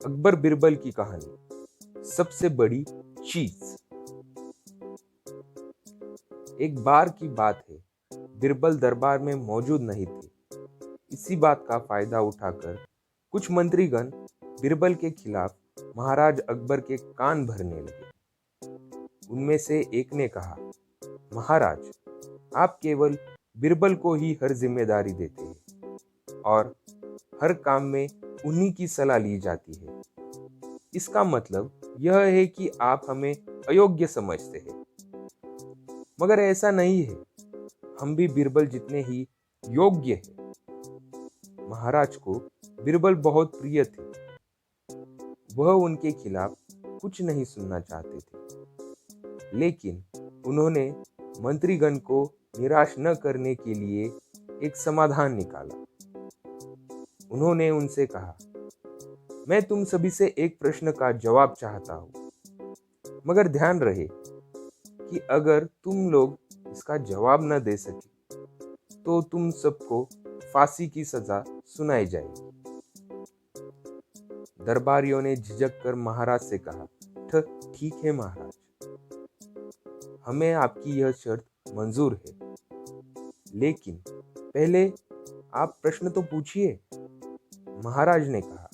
अकबर बिरबल की कहानी, सबसे बड़ी चीज। एक बार की बात है, बिरबल दरबार में मौजूद नहीं थे। इसी बात का फायदा उठाकर कुछ मंत्रीगण बिरबल के खिलाफ महाराज अकबर के कान भरने लगे। उनमें से एक ने कहा, महाराज, आप केवल बिरबल को ही हर जिम्मेदारी देते हैं और हर काम में उन्हीं की सलाह ली जाती है। इसका मतलब यह है कि आप हमें अयोग्य समझते हैं। मगर ऐसा नहीं है, हम भी बिरबल जितने ही योग्य हैं। महाराज को बिरबल बहुत प्रिय थे। वह उनके खिलाफ कुछ नहीं सुनना चाहते थे, लेकिन उन्होंने मंत्रीगण को निराश न करने के लिए एक समाधान निकाला। उन्होंने उनसे कहा, मैं तुम सभी से एक प्रश्न का जवाब चाहता हूँ, मगर ध्यान रहे कि अगर तुम लोग इसका जवाब न दे सके तो तुम सबको फांसी की सजा सुनाई जाएगी। दरबारियों ने झिझक कर महाराज से कहा, ठीक है महाराज, हमें आपकी यह शर्त मंजूर है, लेकिन पहले आप प्रश्न तो पूछिए। महाराज ने कहा,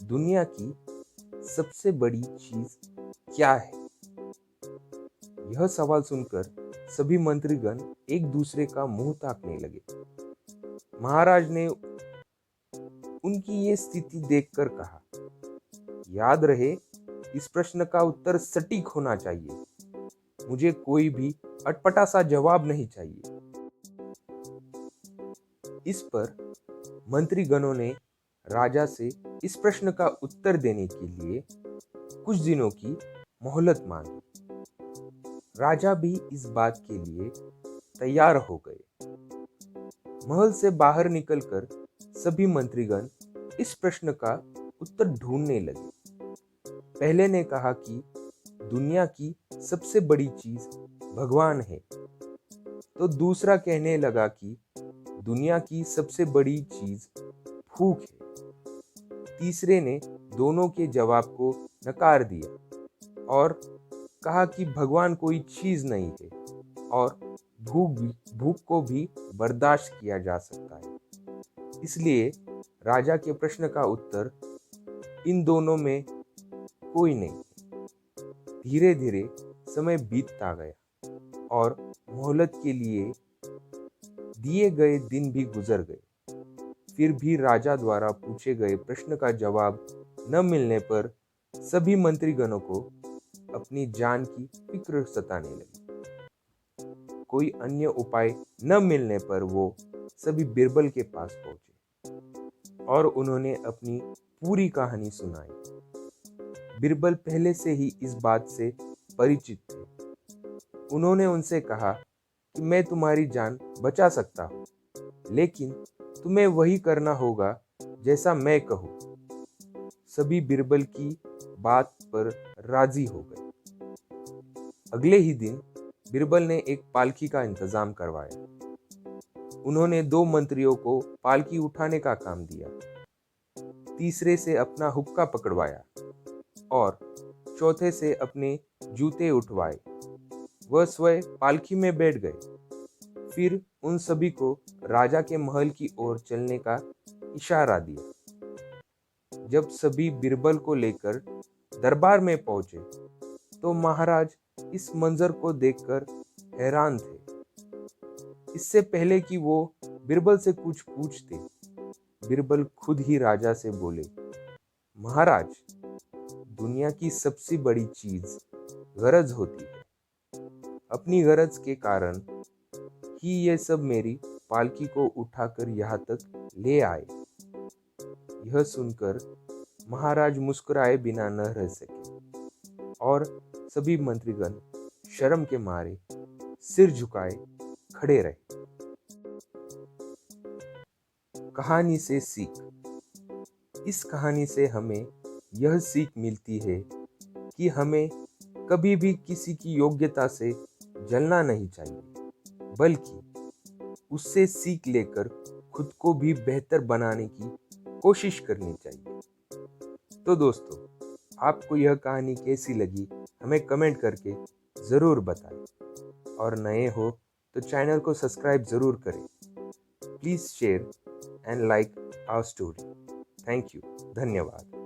दुनिया की सबसे बड़ी चीज क्या है? यह सवाल सुनकर सभी मंत्रीगण एक दूसरे का मुंह ताकने लगे। महाराज ने उनकी ये स्थिति देखकर कहा, याद रहे, इस प्रश्न का उत्तर सटीक होना चाहिए। मुझे कोई भी अटपटा सा जवाब नहीं चाहिए। इस पर मंत्रीगणों ने राजा से इस प्रश्न का उत्तर देने के लिए कुछ दिनों की मोहलत मांगी। राजा भी इस बात के लिए तैयार हो गए। महल से बाहर निकलकर सभी मंत्रीगण इस प्रश्न का उत्तर ढूंढने लगे। पहले ने कहा कि दुनिया की सबसे बड़ी चीज भगवान है, तो दूसरा कहने लगा कि दुनिया की सबसे बड़ी चीज भूख है। तीसरे ने दोनों के जवाब को नकार दिया और कहा कि भगवान कोई चीज नहीं है और भूख को भी बर्दाश्त किया जा सकता है। इसलिए राजा के प्रश्न का उत्तर इन दोनों में कोई नहीं है। धीरे धीरे समय बीतता गया और मोहलत के लिए दिए गए दिन भी गुजर गए। फिर भी राजा द्वारा पूछे गए प्रश्न का जवाब न मिलने पर सभी मंत्रीगणों को अपनी जान की फिक्र सताने लगी। कोई अन्य उपाय न मिलने पर वो सभी बिरबल के पास पहुंचे और उन्होंने अपनी पूरी कहानी सुनाई। बिरबल पहले से ही इस बात से परिचित थे। उन्होंने उनसे कहा कि मैं तुम्हारी जान बचा सकता हूँ, लेकिन तुम्हें वही करना होगा जैसा मैं कहूँ। सभी बिरबल की बात पर राजी हो गए। अगले ही दिन बिरबल ने एक पालकी का इंतजाम करवाया। उन्होंने 2 मंत्रियों को पालकी उठाने का काम दिया, तीसरे से अपना हुक्का पकड़वाया और चौथे से अपने जूते उठवाए। वह स्वयं पालकी में बैठ गए। फिर उन सभी को राजा के महल की ओर चलने का इशारा दिया। जब सभी बिरबल को लेकर दरबार में पहुंचे तो महाराज इस मंजर को देखकर हैरान थे। इससे पहले कि वो बिरबल से कुछ पूछते, बिरबल खुद ही राजा से बोले, महाराज, दुनिया की सबसे बड़ी चीज गरज होती है। अपनी गरज के कारण ही ये सब मेरी पालकी को उठाकर यहाँ तक ले आए। यह सुनकर महाराज मुस्कुराए बिना न रह सके और सभी मंत्रीगण शर्म के मारे सिर झुकाए खड़े रहे। कहानी से सीख। इस कहानी से हमें यह सीख मिलती है कि हमें कभी भी किसी की योग्यता से जलना नहीं चाहिए, बल्कि उससे सीख लेकर खुद को भी बेहतर बनाने की कोशिश करनी चाहिए। तो दोस्तों, आपको यह कहानी कैसी लगी हमें कमेंट करके ज़रूर बताएं और नए हो तो चैनल को सब्सक्राइब ज़रूर करें। Please share and like our story. Thank you. धन्यवाद।